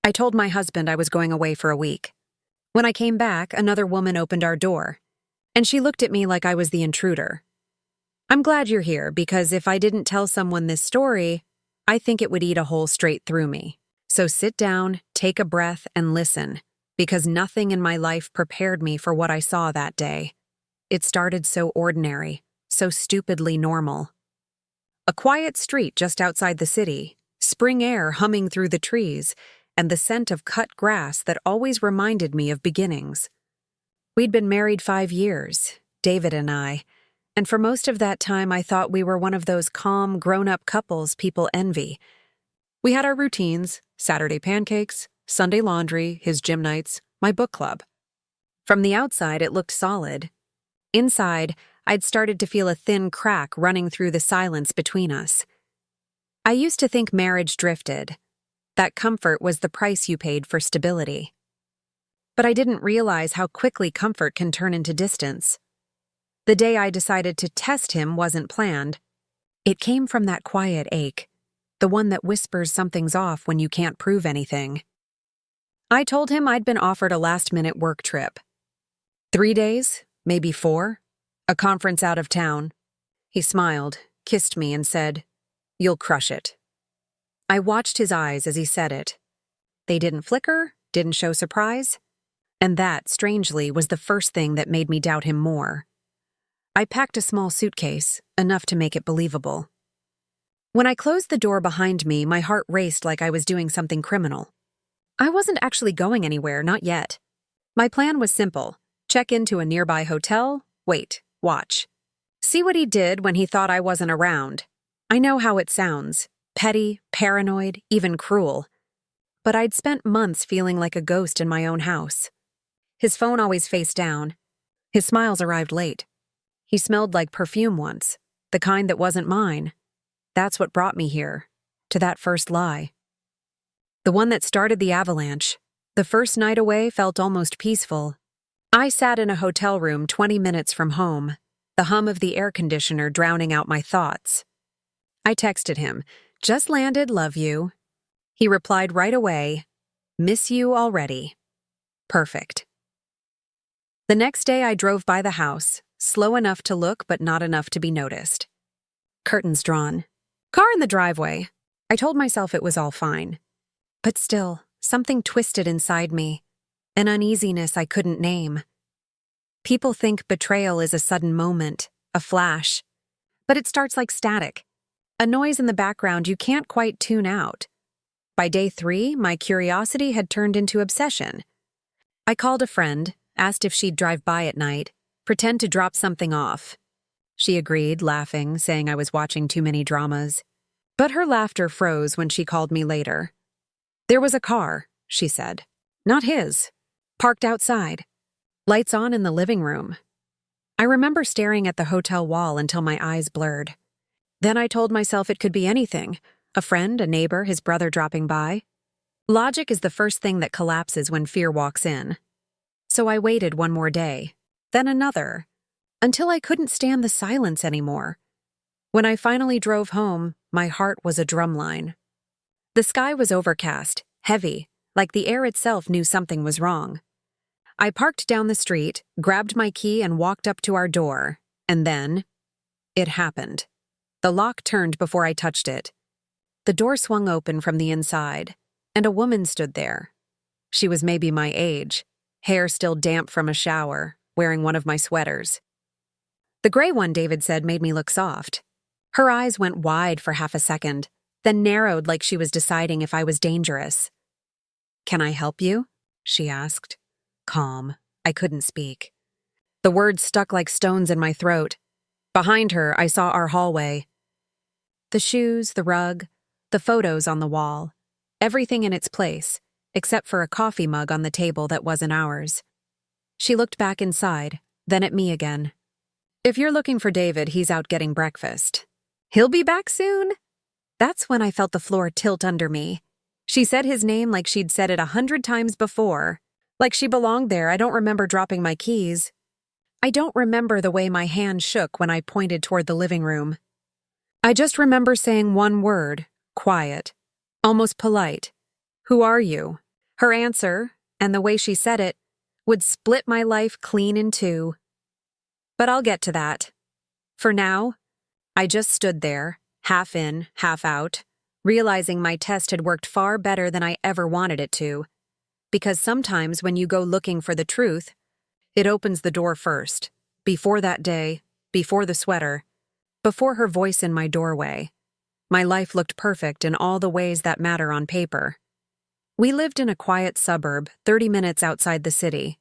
I told my husband I was going away for a week. When I came back, another woman opened our door, and she looked at me like I was the intruder. I'm glad you're here because if I didn't tell someone this story, I think it would eat a hole straight through me. So sit down, take a breath, and listen, because nothing in my life prepared me for what I saw that day. It started so ordinary, so stupidly normal. A quiet street just outside the city, spring air humming through the trees, and the scent of cut grass that always reminded me of beginnings. We'd been married 5 years, David and I, and for most of that time I thought we were one of those calm, grown-up couples people envy. We had our routines, Saturday pancakes, Sunday laundry, his gym nights, my book club. From the outside, it looked solid. Inside, I'd started to feel a thin crack running through the silence between us. I used to think marriage drifted, that comfort was the price you paid for stability. But I didn't realize how quickly comfort can turn into distance. The day I decided to test him wasn't planned. It came from that quiet ache, the one that whispers something's off when you can't prove anything. I told him I'd been offered a last-minute work trip. 3 days, maybe 4, a conference out of town. He smiled, kissed me, and said, "You'll crush it." I watched his eyes as he said it. They didn't flicker, didn't show surprise, and that, strangely, was the first thing that made me doubt him more. I packed a small suitcase, enough to make it believable. When I closed the door behind me, my heart raced like I was doing something criminal. I wasn't actually going anywhere, not yet. My plan was simple: check into a nearby hotel, wait, watch. See what he did when he thought I wasn't around. I know how it sounds. Petty, paranoid, even cruel. But I'd spent months feeling like a ghost in my own house. His phone always face down. His smiles arrived late. He smelled like perfume once, the kind that wasn't mine. That's what brought me here, to that first lie. The one that started the avalanche. The first night away felt almost peaceful. I sat in a hotel room 20 minutes from home, the hum of the air conditioner drowning out my thoughts. I texted him, "Just landed, love you." He replied right away, "Miss you already." Perfect. The next day I drove by the house, slow enough to look but not enough to be noticed. Curtains drawn. Car in the driveway. I told myself it was all fine. But still, something twisted inside me, an uneasiness I couldn't name. People think betrayal is a sudden moment, a flash. But it starts like static. A noise in the background you can't quite tune out. By day 3, my curiosity had turned into obsession. I called a friend, asked if she'd drive by at night, pretend to drop something off. She agreed, laughing, saying I was watching too many dramas. But her laughter froze when she called me later. There was a car, she said. Not his. Parked outside. Lights on in the living room. I remember staring at the hotel wall until my eyes blurred. Then I told myself it could be anything. A friend, a neighbor, his brother dropping by. Logic is the first thing that collapses when fear walks in. So I waited one more day, then another, until I couldn't stand the silence anymore. When I finally drove home, my heart was a drumline. The sky was overcast, heavy, like the air itself knew something was wrong. I parked down the street, grabbed my key, and walked up to our door. And then, it happened. The lock turned before I touched it. The door swung open from the inside, and a woman stood there. She was maybe my age, hair still damp from a shower, wearing one of my sweaters. The gray one, David said, made me look soft. Her eyes went wide for half a second, then narrowed like she was deciding if I was dangerous. "Can I help you?" she asked. Calm. I couldn't speak. The words stuck like stones in my throat. Behind her, I saw our hallway. The shoes, the rug, the photos on the wall. Everything in its place, except for a coffee mug on the table that wasn't ours. She looked back inside, then at me again. "If you're looking for David, he's out getting breakfast. He'll be back soon?" That's when I felt the floor tilt under me. She said his name like she'd said it 100 times before. Like she belonged there. I don't remember dropping my keys. I don't remember the way my hand shook when I pointed toward the living room. I just remember saying one word, quiet, almost polite. "Who are you?" Her answer, and the way she said it, would split my life clean in two. But I'll get to that. For now, I just stood there, half in, half out, realizing my test had worked far better than I ever wanted it to. Because sometimes when you go looking for the truth, it opens the door first, before that day, before the sweater, before her voice in my doorway. My life looked perfect in all the ways that matter on paper. We lived in a quiet suburb 30 minutes outside the city.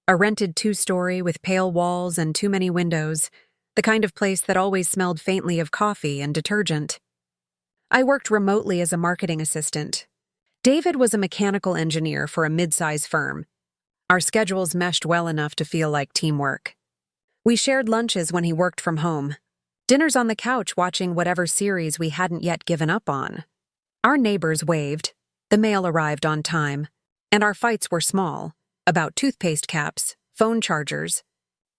A rented 2-story with pale walls and too many windows, the kind of place that always smelled faintly of coffee and detergent. I worked remotely as a marketing assistant. David was a mechanical engineer for a mid-size firm. Our schedules meshed well enough to feel like teamwork. We shared lunches when he worked from home, dinners on the couch watching whatever series we hadn't yet given up on. Our neighbors waved, the mail arrived on time, and our fights were small, about toothpaste caps, phone chargers,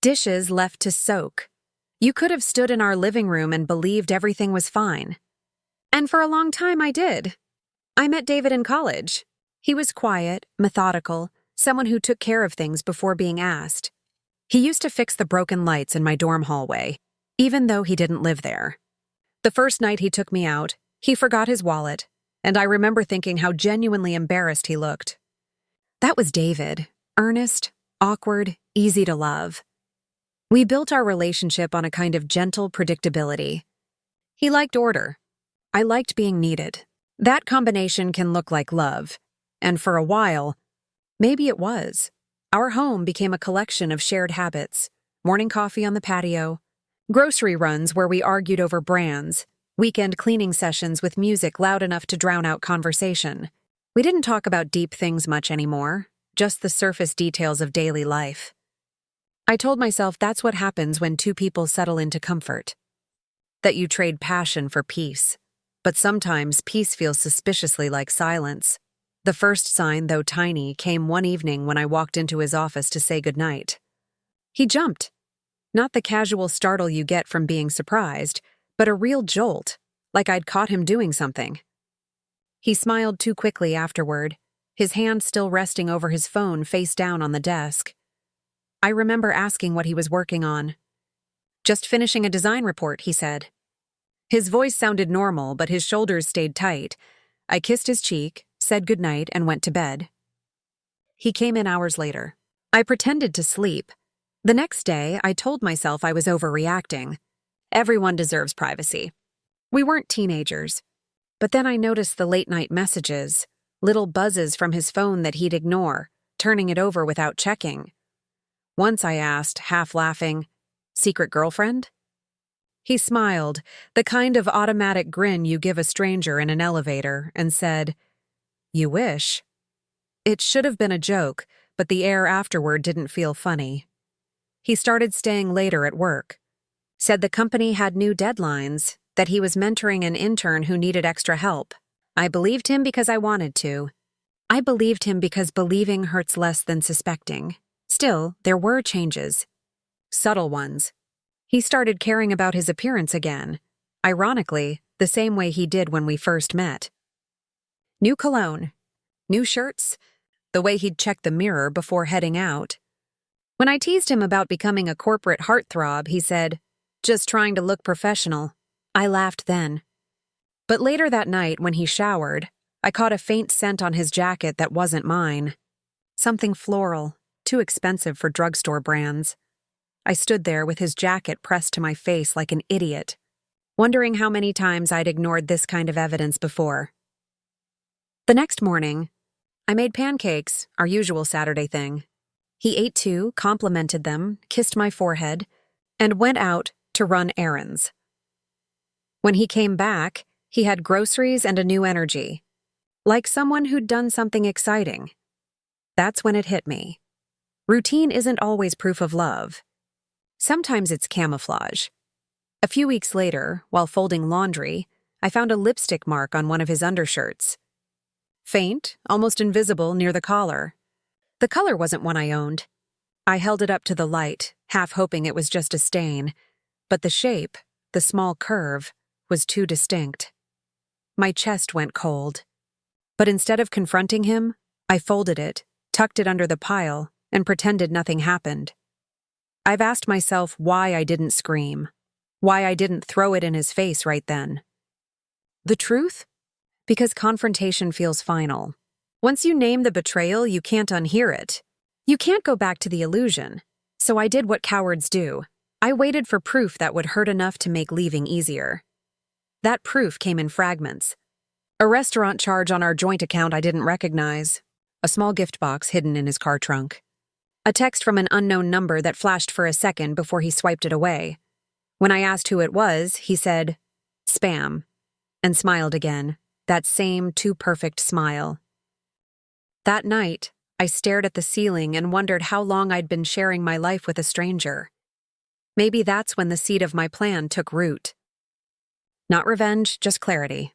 dishes left to soak. You could have stood in our living room and believed everything was fine. And for a long time I did. I met David in college. He was quiet, methodical, someone who took care of things before being asked. He used to fix the broken lights in my dorm hallway, even though he didn't live there. The first night he took me out, he forgot his wallet, and I remember thinking how genuinely embarrassed he looked. That was David, earnest, awkward, easy to love. We built our relationship on a kind of gentle predictability. He liked order. I liked being needed. That combination can look like love, and for a while, maybe it was. Our home became a collection of shared habits: morning coffee on the patio, grocery runs where we argued over brands, weekend cleaning sessions with music loud enough to drown out conversation. We didn't talk about deep things much anymore, just the surface details of daily life. I told myself that's what happens when two people settle into comfort. That you trade passion for peace. But sometimes peace feels suspiciously like silence. The first sign, though tiny, came one evening when I walked into his office to say goodnight. He jumped. Not the casual startle you get from being surprised, but a real jolt, like I'd caught him doing something. He smiled too quickly afterward, his hand still resting over his phone face down on the desk. I remember asking what he was working on. "Just finishing a design report," he said. His voice sounded normal, but his shoulders stayed tight. I kissed his cheek, said goodnight, and went to bed. He came in hours later. I pretended to sleep. The next day, I told myself I was overreacting. Everyone deserves privacy. We weren't teenagers. But then I noticed the late-night messages, little buzzes from his phone that he'd ignore, turning it over without checking. Once I asked, half laughing, "Secret girlfriend?" He smiled, the kind of automatic grin you give a stranger in an elevator, and said, "You wish." It should have been a joke, but the air afterward didn't feel funny. He started staying later at work. Said the company had new deadlines, that he was mentoring an intern who needed extra help. I believed him because I wanted to. I believed him because believing hurts less than suspecting. Still, there were changes. Subtle ones. He started caring about his appearance again. Ironically, the same way he did when we first met. New cologne. New shirts. The way he'd check the mirror before heading out. When I teased him about becoming a corporate heartthrob, he said, "Just trying to look professional." I laughed then. But later that night, when he showered, I caught a faint scent on his jacket that wasn't mine. Something floral, too expensive for drugstore brands. I stood there with his jacket pressed to my face like an idiot, wondering how many times I'd ignored this kind of evidence before. The next morning, I made pancakes, our usual Saturday thing. He ate too, complimented them, kissed my forehead, and went out to run errands. When he came back, he had groceries and a new energy, like someone who'd done something exciting. That's when it hit me. Routine isn't always proof of love. Sometimes it's camouflage. A few weeks later, while folding laundry, I found a lipstick mark on one of his undershirts. Faint, almost invisible near the collar. The color wasn't one I owned. I held it up to the light, half hoping it was just a stain, but the shape, the small curve, was too distinct. My chest went cold. But instead of confronting him, I folded it, tucked it under the pile, and pretended nothing happened. I've asked myself why I didn't scream, why I didn't throw it in his face right then. The truth? Because confrontation feels final. Once you name the betrayal, you can't unhear it. You can't go back to the illusion. So I did what cowards do. I waited for proof that would hurt enough to make leaving easier. That proof came in fragments. A restaurant charge on our joint account I didn't recognize. A small gift box hidden in his car trunk. A text from an unknown number that flashed for a second before he swiped it away. When I asked who it was, he said, "Spam," and smiled again, that same too-perfect smile. That night, I stared at the ceiling and wondered how long I'd been sharing my life with a stranger. Maybe that's when the seed of my plan took root. Not revenge, just clarity.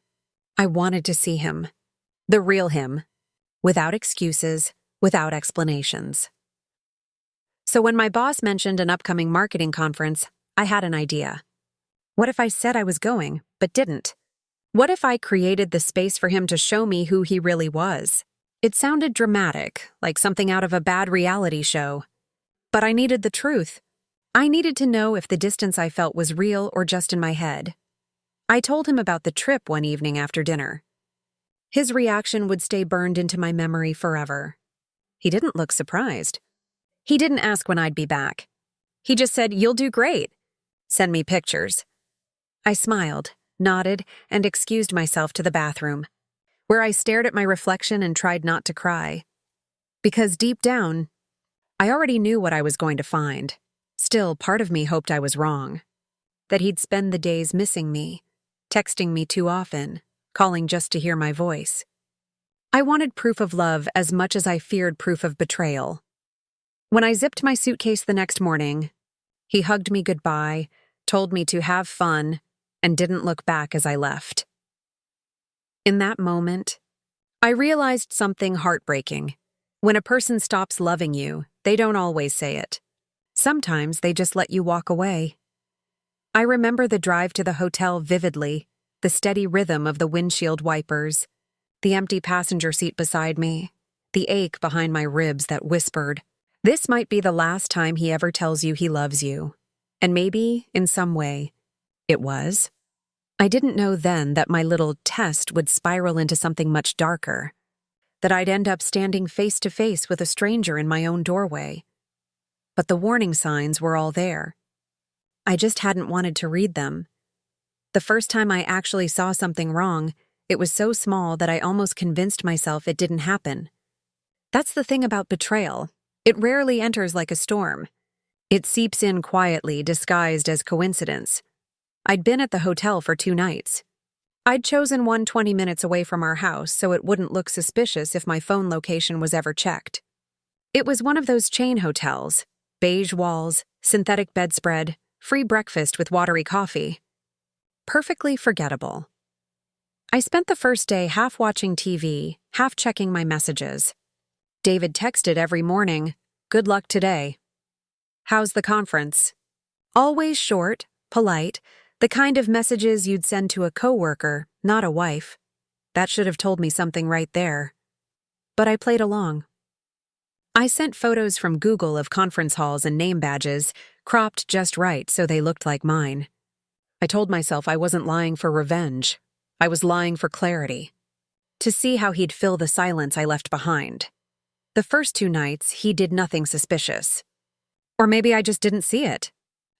I wanted to see him. The real him. Without excuses, without explanations. So when my boss mentioned an upcoming marketing conference, I had an idea. What if I said I was going, but didn't? What if I created the space for him to show me who he really was? It sounded dramatic, like something out of a bad reality show. But I needed the truth. I needed to know if the distance I felt was real or just in my head. I told him about the trip one evening after dinner. His reaction would stay burned into my memory forever. He didn't look surprised. He didn't ask when I'd be back. He just said, "You'll do great. Send me pictures." I smiled, nodded, and excused myself to the bathroom, where I stared at my reflection and tried not to cry. Because deep down, I already knew what I was going to find. Still, part of me hoped I was wrong. That he'd spend the days missing me, texting me too often, calling just to hear my voice. I wanted proof of love as much as I feared proof of betrayal. When I zipped my suitcase the next morning, he hugged me goodbye, told me to have fun, and didn't look back as I left. In that moment, I realized something heartbreaking. When a person stops loving you, they don't always say it. Sometimes they just let you walk away. I remember the drive to the hotel vividly, the steady rhythm of the windshield wipers, the empty passenger seat beside me, the ache behind my ribs that whispered, "This might be the last time he ever tells you he loves you." And maybe, in some way, it was. I didn't know then that my little test would spiral into something much darker, that I'd end up standing face to face with a stranger in my own doorway. But the warning signs were all there. I just hadn't wanted to read them. The first time I actually saw something wrong, it was so small that I almost convinced myself it didn't happen. That's the thing about betrayal. It rarely enters like a storm. It seeps in quietly, disguised as coincidence. I'd been at the hotel for 2 nights. I'd chosen one 20 minutes away from our house so it wouldn't look suspicious if my phone location was ever checked. It was one of those chain hotels, beige walls, synthetic bedspread, free breakfast with watery coffee. Perfectly forgettable. I spent the first day half watching TV, half checking my messages. David texted every morning, "Good luck today." "How's the conference?" Always short, polite, the kind of messages you'd send to a coworker, not a wife. That should have told me something right there. But I played along. I sent photos from Google of conference halls and name badges, cropped just right so they looked like mine. I told myself I wasn't lying for revenge. I was lying for clarity. To see how he'd fill the silence I left behind. The first 2 nights, he did nothing suspicious. Or maybe I just didn't see it.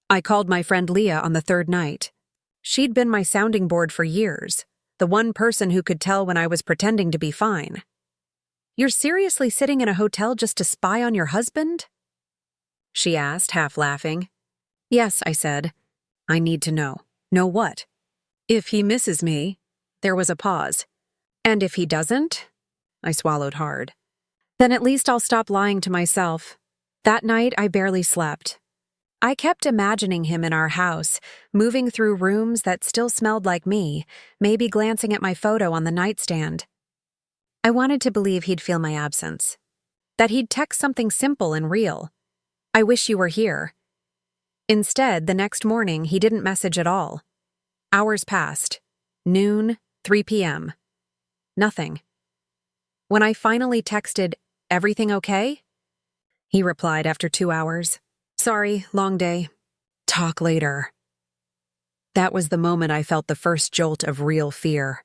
I called my friend Leah on the 3rd night. She'd been my sounding board for years, the one person who could tell when I was pretending to be fine. "You're seriously sitting in a hotel just to spy on your husband?" she asked, half laughing. "Yes," I said. "I need to know." "Know what?" "If he misses me." There was a pause. "And if he doesn't?" I swallowed hard. "Then at least I'll stop lying to myself." That night, I barely slept. I kept imagining him in our house, moving through rooms that still smelled like me, maybe glancing at my photo on the nightstand. I wanted to believe he'd feel my absence. That he'd text something simple and real. "I wish you were here." Instead, the next morning, he didn't message at all. Hours passed. Noon, 3 p.m. Nothing. When I finally texted, "Everything okay?" he replied after 2 hours, "Sorry, long day. Talk later." That was the moment I felt the first jolt of real fear.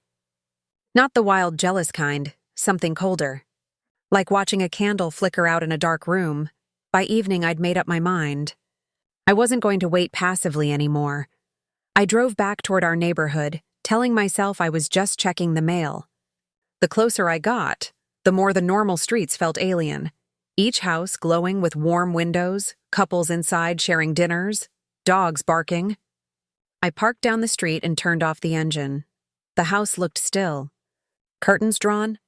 Not the wild, jealous kind, something colder. Like watching a candle flicker out in a dark room. By evening, I'd made up my mind. I wasn't going to wait passively anymore. I drove back toward our neighborhood, telling myself I was just checking the mail. The closer I got, the more the normal streets felt alien. Each house glowing with warm windows, couples inside sharing dinners, dogs barking. I parked down the street and turned off the engine. The house looked still. Curtains drawn,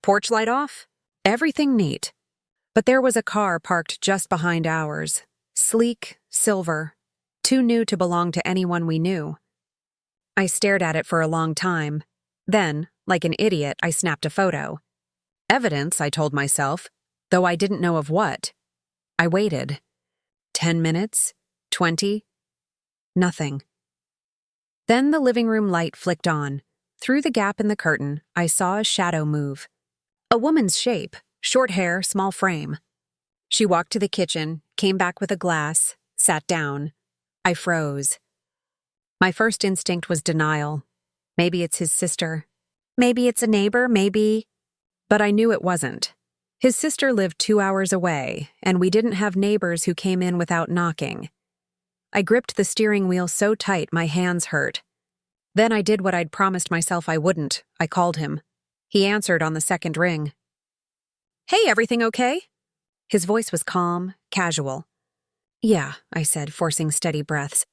porch light off, everything neat. But there was a car parked just behind ours, sleek, silver, too new to belong to anyone we knew. I stared at it for a long time. Then, like an idiot, I snapped a photo. Evidence, I told myself, though I didn't know of what. I waited. 10 minutes, 20, nothing. Then the living room light flicked on. Through the gap in the curtain, I saw a shadow move. A woman's shape, short hair, small frame. She walked to the kitchen, came back with a glass, sat down. I froze. My first instinct was denial. Maybe it's his sister. Maybe it's a neighbor, maybe. But I knew it wasn't. His sister lived 2 hours away, and we didn't have neighbors who came in without knocking. I gripped the steering wheel so tight my hands hurt. Then I did what I'd promised myself I wouldn't. I called him. He answered on the second ring. "Hey, everything okay?" His voice was calm, casual. "Yeah," I said, forcing steady breaths.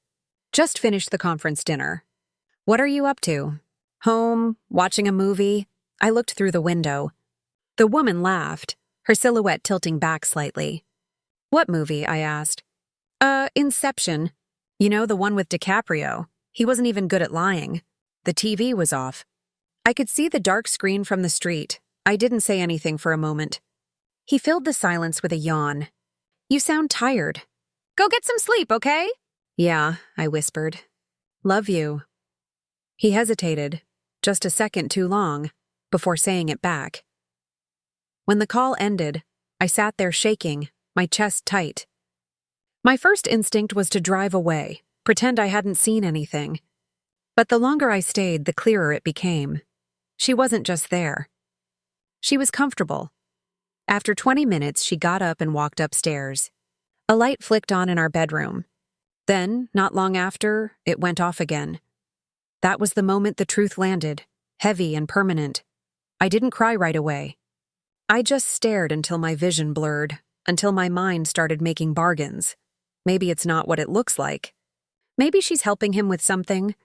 "Just finished the conference dinner. What are you up to? Home? Watching a movie?" I looked through the window. The woman laughed, her silhouette tilting back slightly. "What movie?" I asked. Inception. You know, the one with DiCaprio. He wasn't even good at lying. The TV was off. I could see the dark screen from the street. I didn't say anything for a moment. He filled the silence with a yawn. "You sound tired. Go get some sleep, okay?" "Yeah," I whispered. "Love you." He hesitated, just a second too long, before saying it back. When the call ended, I sat there shaking, my chest tight. My first instinct was to drive away, pretend I hadn't seen anything. But the longer I stayed, the clearer it became. She wasn't just there. She was comfortable. After 20 minutes, she got up and walked upstairs. A light flicked on in our bedroom. Then, not long after, it went off again. That was the moment the truth landed, heavy and permanent. I didn't cry right away. I just stared until my vision blurred, until my mind started making bargains. Maybe it's not what it looks like. Maybe she's helping him with something.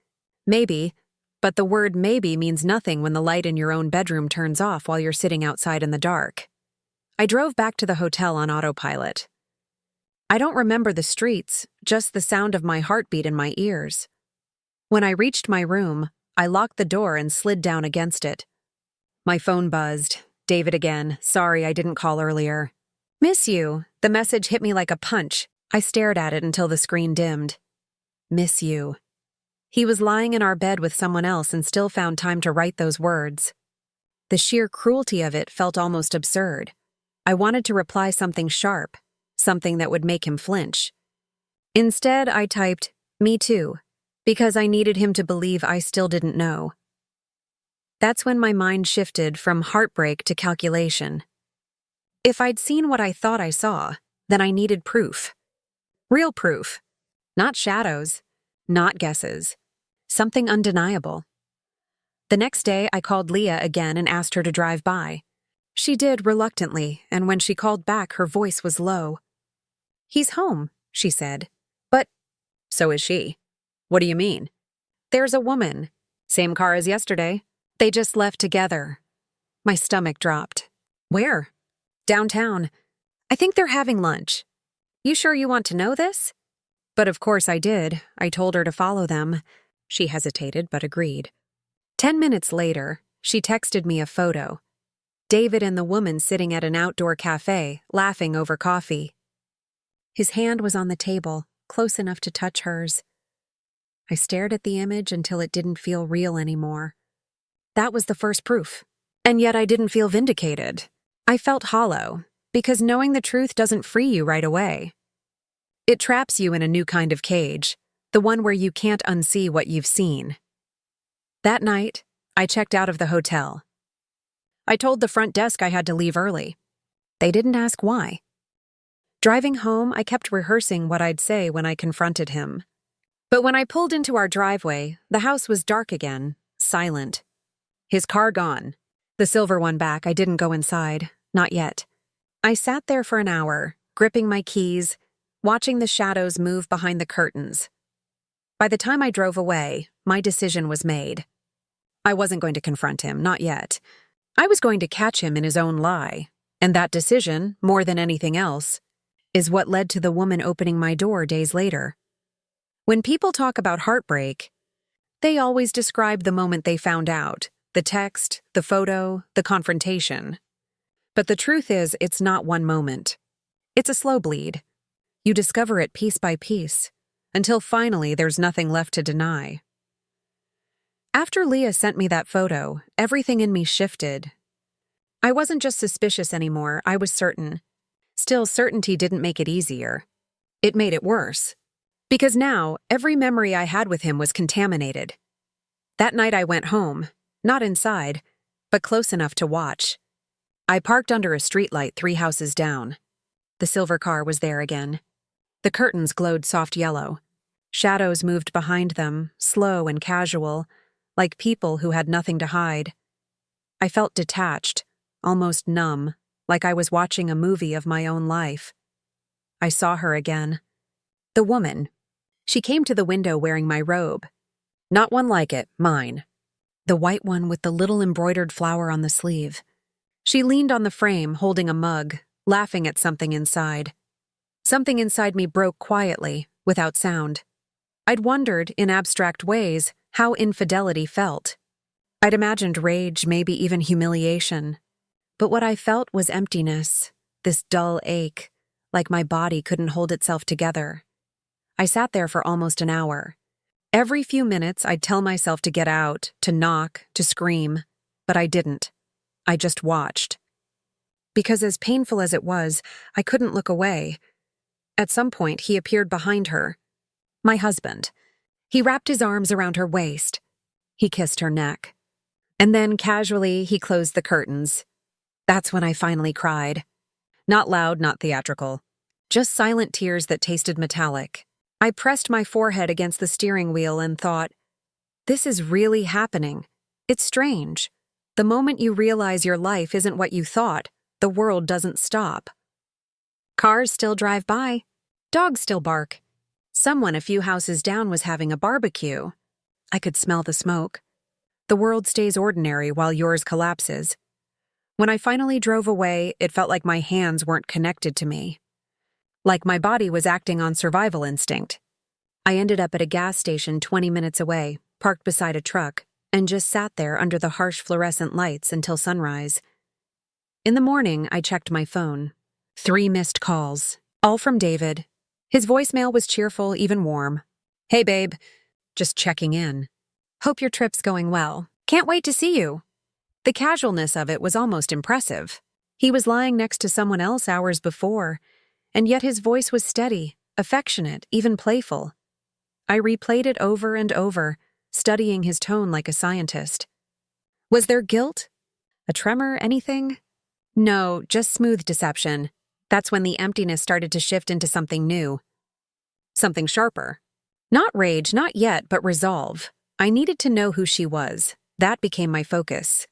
Maybe, but the word maybe means nothing when the light in your own bedroom turns off while you're sitting outside in the dark. I drove back to the hotel on autopilot. I don't remember the streets, just the sound of my heartbeat in my ears. When I reached my room, I locked the door and slid down against it. My phone buzzed. David again. "Sorry, I didn't call earlier." "Miss you." The message hit me like a punch. I stared at it until the screen dimmed. "Miss you." He was lying in our bed with someone else and still found time to write those words. The sheer cruelty of it felt almost absurd. I wanted to reply something sharp, something that would make him flinch. Instead, I typed, "Me too," because I needed him to believe I still didn't know. That's when my mind shifted from heartbreak to calculation. If I'd seen what I thought I saw, then I needed proof. Real proof. Not shadows. Not guesses. Something undeniable. The next day, I called Leah again and asked her to drive by. She did reluctantly, and when she called back, her voice was low. "He's home," she said. "But..." "So is she." "What do you mean?" "There's a woman. Same car as yesterday. They just left together." My stomach dropped. "Where?" "Downtown. I think they're having lunch." "You sure you want to know this?" But of course I did. I told her to follow them. She hesitated, but agreed. 10 minutes later, she texted me a photo. David and the woman sitting at an outdoor cafe, laughing over coffee. His hand was on the table, close enough to touch hers. I stared at the image until it didn't feel real anymore. That was the first proof. And yet I didn't feel vindicated. I felt hollow, because knowing the truth doesn't free you right away. It traps you in a new kind of cage, the one where you can't unsee what you've seen. That night, I checked out of the hotel. I told the front desk I had to leave early. They didn't ask why. Driving home, I kept rehearsing what I'd say when I confronted him. But when I pulled into our driveway, the house was dark again, silent. His car gone. The silver one back. I didn't go inside. Not yet. I sat there for an hour, gripping my keys, watching the shadows move behind the curtains. By the time I drove away, my decision was made. I wasn't going to confront him, not yet. I was going to catch him in his own lie, and that decision, more than anything else, is what led to the woman opening my door days later. When people talk about heartbreak, they always describe the moment they found out, the text, the photo, the confrontation. But the truth is, it's not one moment. It's a slow bleed. You discover it piece by piece, until finally there's nothing left to deny. After Leah sent me that photo, everything in me shifted. I wasn't just suspicious anymore, I was certain. Still, certainty didn't make it easier. It made it worse. Because now, every memory I had with him was contaminated. That night I went home, not inside, but close enough to watch. I parked under a streetlight 3 houses down. The silver car was there again. The curtains glowed soft yellow. Shadows moved behind them, slow and casual, like people who had nothing to hide. I felt detached, almost numb, like I was watching a movie of my own life. I saw her again. The woman. She came to the window wearing my robe. Not one like it, mine. The white one with the little embroidered flower on the sleeve. She leaned on the frame, holding a mug, laughing at something inside. Something inside me broke quietly, without sound. I'd wondered, in abstract ways, how infidelity felt. I'd imagined rage, maybe even humiliation. But what I felt was emptiness, this dull ache, like my body couldn't hold itself together. I sat there for almost an hour. Every few minutes, I'd tell myself to get out, to knock, to scream, but I didn't. I just watched. Because as painful as it was, I couldn't look away. At some point, he appeared behind her. My husband. He wrapped his arms around her waist. He kissed her neck. And then, casually, he closed the curtains. That's when I finally cried. Not loud, not theatrical. Just silent tears that tasted metallic. I pressed my forehead against the steering wheel and thought, this is really happening. It's strange. The moment you realize your life isn't what you thought, the world doesn't stop. Cars still drive by. Dogs still bark. Someone a few houses down was having a barbecue. I could smell the smoke. The world stays ordinary while yours collapses. When I finally drove away, it felt like my hands weren't connected to me. Like my body was acting on survival instinct. I ended up at a gas station 20 minutes away, parked beside a truck, and just sat there under the harsh fluorescent lights until sunrise. In the morning, I checked my phone. 3 missed calls, all from David. His voicemail was cheerful, even warm. Hey, babe. Just checking in. Hope your trip's going well. Can't wait to see you. The casualness of it was almost impressive. He was lying next to someone else hours before, and yet his voice was steady, affectionate, even playful. I replayed it over and over, studying his tone like a scientist. Was there guilt? A tremor, anything? No, just smooth deception. That's when the emptiness started to shift into something new. Something sharper. Not rage, not yet, but resolve. I needed to know who she was. That became my focus.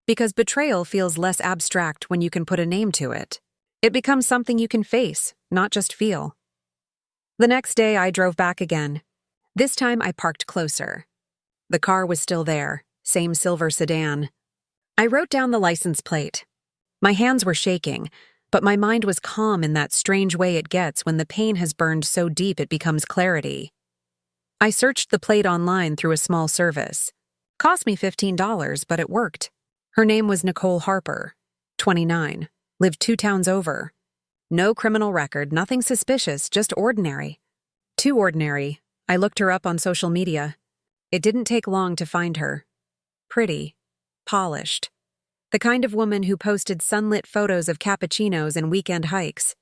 Because betrayal feels less abstract when you can put a name to it. It becomes something you can face, not just feel. The next day, I drove back again. This time, I parked closer. The car was still there, same silver sedan. I wrote down the license plate. My hands were shaking, but my mind was calm in that strange way it gets when the pain has burned so deep it becomes clarity. I searched the plate online through a small service. Cost me $15, but it worked. Her name was Nicole Harper, 29, lived 2 towns over. No criminal record, nothing suspicious, just ordinary. Too ordinary. I looked her up on social media. It didn't take long to find her. Pretty. Polished. The kind of woman who posted sunlit photos of cappuccinos and weekend hikes.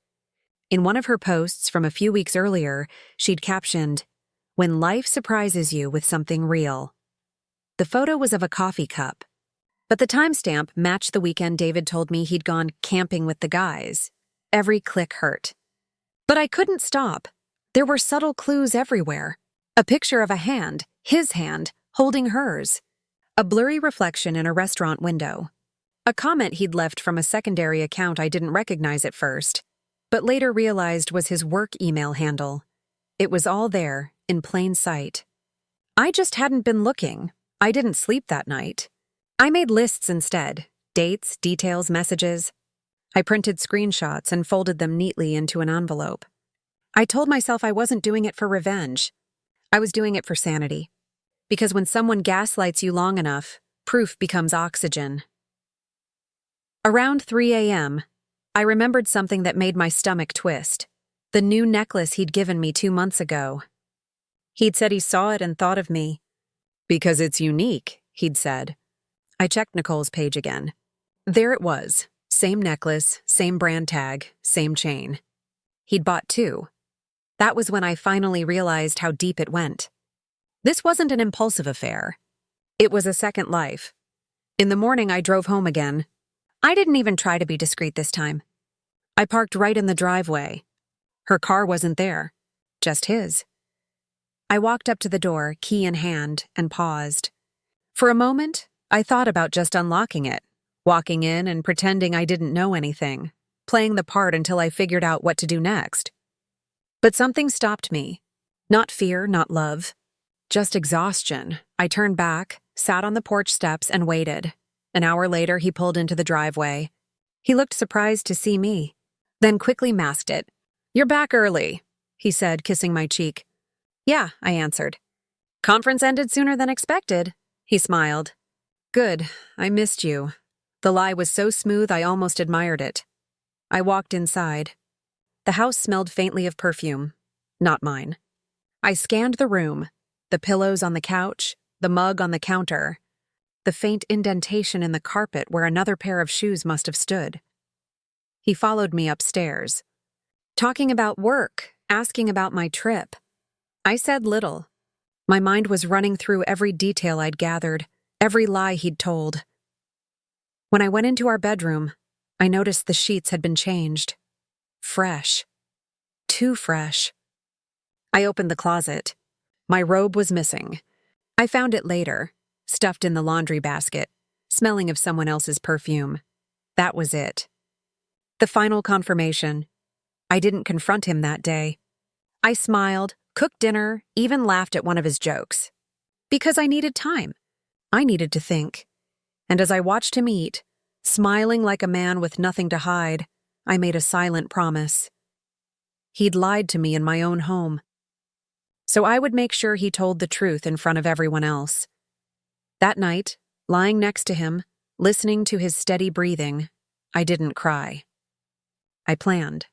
In one of her posts from a few weeks earlier, she'd captioned, "When life surprises you with something real." The photo was of a coffee cup, but the timestamp matched the weekend David told me he'd gone camping with the guys. Every click hurt. But I couldn't stop. There were subtle clues everywhere. A picture of a hand, his hand, holding hers. A blurry reflection in a restaurant window. A comment he'd left from a secondary account I didn't recognize at first, but later realized was his work email handle. It was all there, in plain sight. I just hadn't been looking. I didn't sleep that night. I made lists instead. Dates, details, messages. I printed screenshots and folded them neatly into an envelope. I told myself I wasn't doing it for revenge. I was doing it for sanity. Because when someone gaslights you long enough, proof becomes oxygen. Around 3 a.m., I remembered something that made my stomach twist. The new necklace he'd given me 2 months ago. He'd said he saw it and thought of me. "Because it's unique," he'd said. I checked Nicole's page again. There it was. Same necklace, same brand tag, same chain. He'd bought 2. That was when I finally realized how deep it went. This wasn't an impulsive affair. It was a second life. In the morning, I drove home again. I didn't even try to be discreet this time. I parked right in the driveway. Her car wasn't there, just his. I walked up to the door, key in hand, and paused. For a moment, I thought about just unlocking it, walking in and pretending I didn't know anything, playing the part until I figured out what to do next. But something stopped me. Not fear, not love. Just exhaustion. I turned back, sat on the porch steps, and waited. An hour later, he pulled into the driveway. He looked surprised to see me, then quickly masked it. "You're back early," he said, kissing my cheek. "Yeah," I answered. "Conference ended sooner than expected," he smiled. "Good, I missed you." The lie was so smooth I almost admired it. I walked inside. The house smelled faintly of perfume. Not mine. I scanned the room, the pillows on the couch, the mug on the counter, the faint indentation in the carpet where another pair of shoes must have stood. He followed me upstairs, talking about work, asking about my trip. I said little. My mind was running through every detail I'd gathered, every lie he'd told. When I went into our bedroom, I noticed the sheets had been changed. Fresh. Too fresh. I opened the closet. My robe was missing. I found it later, stuffed in the laundry basket, smelling of someone else's perfume. That was it. The final confirmation. I didn't confront him that day. I smiled, cooked dinner, even laughed at one of his jokes. Because I needed time. I needed to think. And as I watched him eat, smiling like a man with nothing to hide, I made a silent promise. He'd lied to me in my own home. So I would make sure he told the truth in front of everyone else. That night, lying next to him, listening to his steady breathing, I didn't cry. I planned.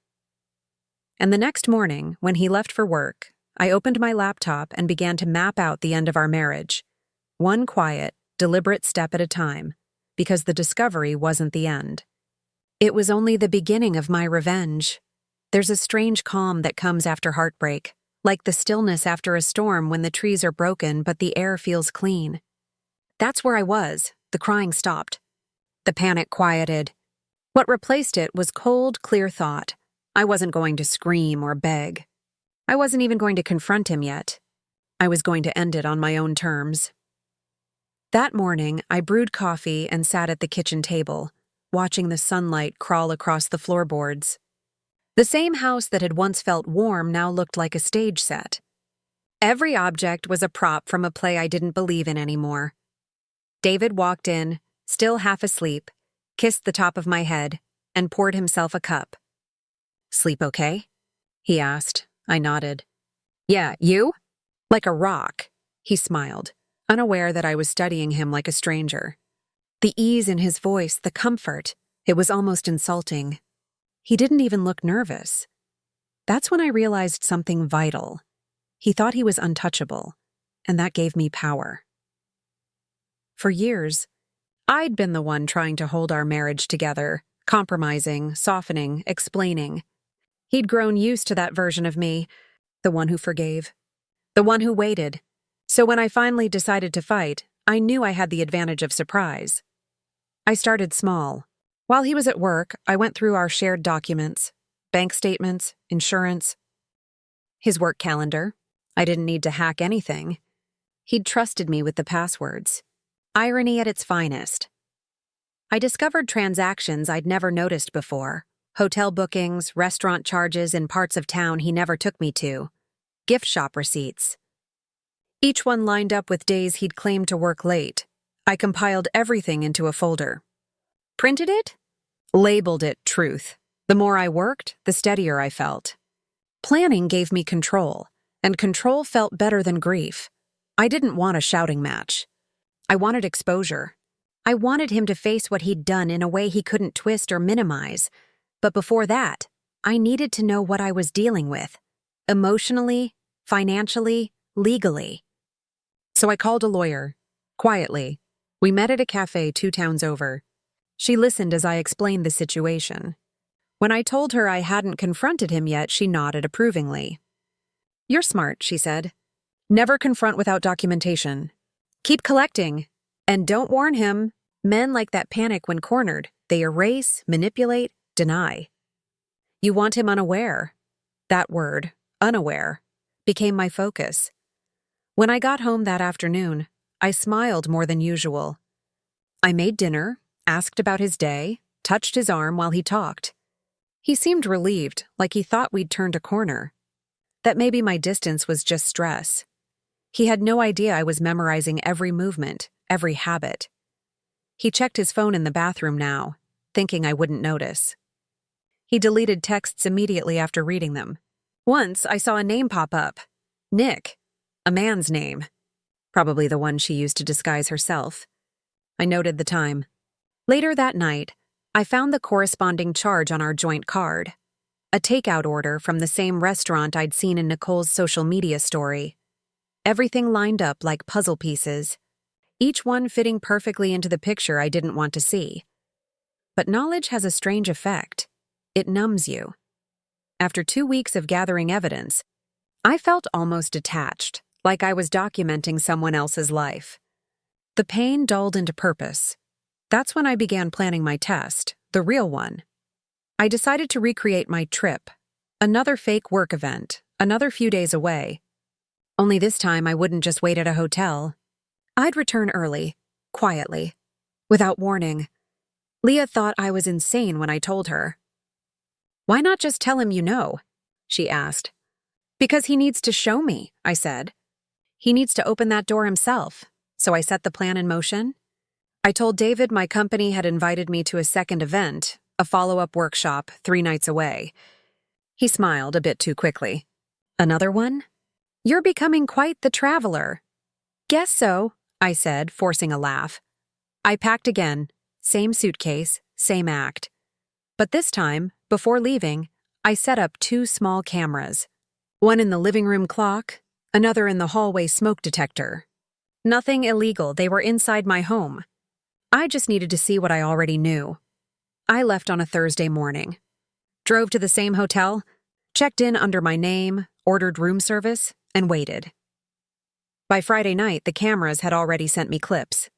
And the next morning, when he left for work, I opened my laptop and began to map out the end of our marriage, one quiet, deliberate step at a time, because the discovery wasn't the end. It was only the beginning of my revenge. There's a strange calm that comes after heartbreak, like the stillness after a storm when the trees are broken but the air feels clean. That's where I was. The crying stopped. The panic quieted. What replaced it was cold, clear thought. I wasn't going to scream or beg. I wasn't even going to confront him yet. I was going to end it on my own terms. That morning, I brewed coffee and sat at the kitchen table, watching the sunlight crawl across the floorboards. The same house that had once felt warm now looked like a stage set. Every object was a prop from a play I didn't believe in anymore. David walked in, still half asleep, kissed the top of my head, and poured himself a cup. "Sleep okay?" he asked. I nodded. "Yeah, you?" "Like a rock," he smiled, unaware that I was studying him like a stranger. The ease in his voice, the comfort, it was almost insulting. He didn't even look nervous. That's when I realized something vital. He thought he was untouchable, and that gave me power. For years, I'd been the one trying to hold our marriage together, compromising, softening, explaining. He'd grown used to that version of me, the one who forgave, the one who waited. So when I finally decided to fight, I knew I had the advantage of surprise. I started small. While he was at work, I went through our shared documents, bank statements, insurance, his work calendar. I didn't need to hack anything. He'd trusted me with the passwords. Irony at its finest. I discovered transactions I'd never noticed before. Hotel bookings, restaurant charges in parts of town he never took me to, gift shop receipts. Each one lined up with days he'd claimed to work late. I compiled everything into a folder. Printed it? Labeled it truth. The more I worked, the steadier I felt. Planning gave me control, and control felt better than grief. I didn't want a shouting match. I wanted exposure. I wanted him to face what he'd done in a way he couldn't twist or minimize. But before that, I needed to know what I was dealing with. Emotionally, financially, legally. So I called a lawyer. Quietly. We met at a cafe 2 towns over. She listened as I explained the situation. When I told her I hadn't confronted him yet, she nodded approvingly. "You're smart," she said. "Never confront without documentation. Keep collecting. And don't warn him. Men like that panic when cornered. They erase, manipulate, deny. You want him unaware." That word, unaware, became my focus. When I got home that afternoon, I smiled more than usual. I made dinner, asked about his day, touched his arm while he talked. He seemed relieved, like he thought we'd turned a corner. That maybe my distance was just stress. He had no idea I was memorizing every movement, every habit. He checked his phone in the bathroom now, thinking I wouldn't notice. He deleted texts immediately after reading them. Once, I saw a name pop up. Nick. A man's name. Probably the one she used to disguise herself. I noted the time. Later that night, I found the corresponding charge on our joint card. A takeout order from the same restaurant I'd seen in Nicole's social media story. Everything lined up like puzzle pieces, each one fitting perfectly into the picture I didn't want to see. But knowledge has a strange effect. It numbs you. After 2 weeks of gathering evidence, I felt almost detached, like I was documenting someone else's life. The pain dulled into purpose. That's when I began planning my test, the real one. I decided to recreate my trip, another fake work event, another few days away. Only this time I wouldn't just wait at a hotel. I'd return early, quietly, without warning. Leah thought I was insane when I told her. "Why not just tell him you know?" she asked. "Because he needs to show me," I said. "He needs to open that door himself." So I set the plan in motion. I told David my company had invited me to a second event, a follow-up workshop 3 nights away. He smiled a bit too quickly. "Another one? You're becoming quite the traveler." "Guess so," I said, forcing a laugh. I packed again, same suitcase, same act. But this time, before leaving, I set up 2 small cameras. One in the living room clock, another in the hallway smoke detector. Nothing illegal, they were inside my home. I just needed to see what I already knew. I left on a Thursday morning. Drove to the same hotel, checked in under my name, ordered room service, and waited. By Friday night, the cameras had already sent me clips.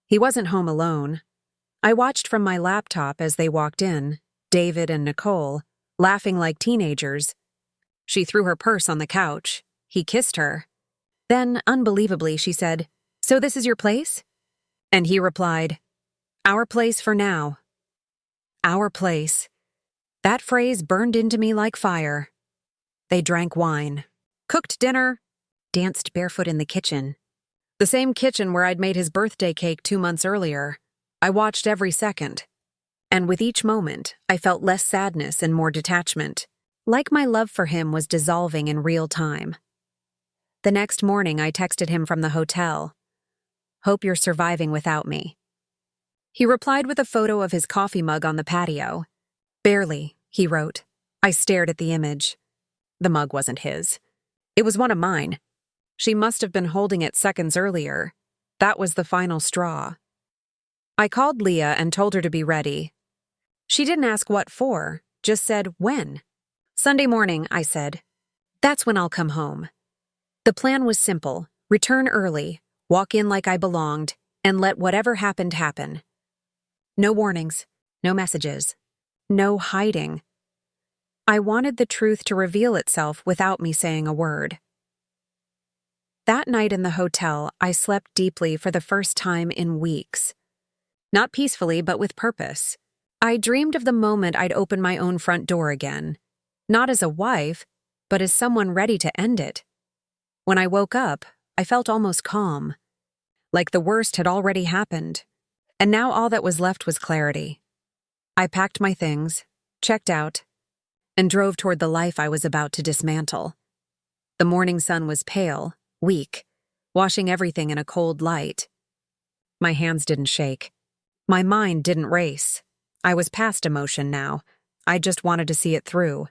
He wasn't home alone. I watched from my laptop as they walked in, David and Nicole, laughing like teenagers. She threw her purse on the couch. He kissed her. Then, unbelievably, she said, "So this is your place?" And he replied, "Our place for now." Our place. That phrase burned into me like fire. They drank wine, cooked dinner, danced barefoot in the kitchen. The same kitchen where I'd made his birthday cake 2 months earlier. I watched every second. And with each moment, I felt less sadness and more detachment, like my love for him was dissolving in real time. The next morning, I texted him from the hotel. "Hope you're surviving without me." He replied with a photo of his coffee mug on the patio. "Barely," he wrote. I stared at the image. The mug wasn't his. It was one of mine. She must have been holding it seconds earlier. That was the final straw. I called Leah and told her to be ready. She didn't ask what for, just said when. Sunday morning, I said. That's when I'll come home. The plan was simple: return early, walk in like I belonged, and let whatever happened happen. No warnings, no messages, no hiding. I wanted the truth to reveal itself without me saying a word. That night in the hotel, I slept deeply for the first time in weeks. Not peacefully, but with purpose. I dreamed of the moment I'd open my own front door again, not as a wife, but as someone ready to end it. When I woke up, I felt almost calm, like the worst had already happened, and now all that was left was clarity. I packed my things, checked out, and drove toward the life I was about to dismantle. The morning sun was pale, weak, washing everything in a cold light. My hands didn't shake. My mind didn't race. I was past emotion now. I just wanted to see it through.